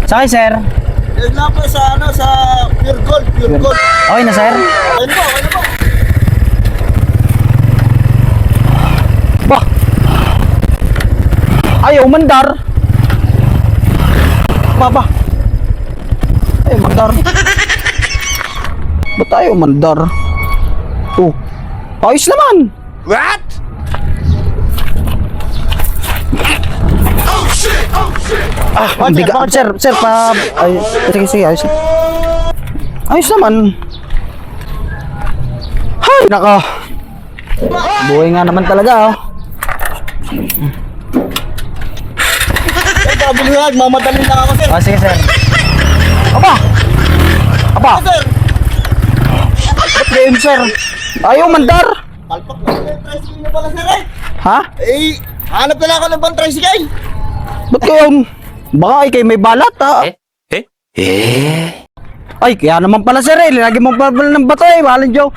Sakay, sir. Yan lang po sa ano, sa Pure Gold, Pure Gold. Okay na, sir. Ayun po, ayun po. Bah! Ayaw mandar. Ba. Ayaw mandar. Ba't ayaw mandar? Oh. Ayos naman. What? Ang biga. Sir, pa... Ay, sige, ayos. Ayos naman. Hay, naka. Buhay nga naman talaga, oh. Sir, pabilihan, mamadali na ako, sir. Ah, sige, sir. Aba! Sir, Ba't gayon, sir? Ayaw mandar. palpak na yung tricycle na pala, sir, eh. Ha? Eh, hanap na lang ako ng bang tricycle. Ba't gayon? Baka ay kayo may balat, ha? Ay, kaya naman pala, sir, eh. Lagi mo pa pala ng bato, eh. Mahalin, Joe.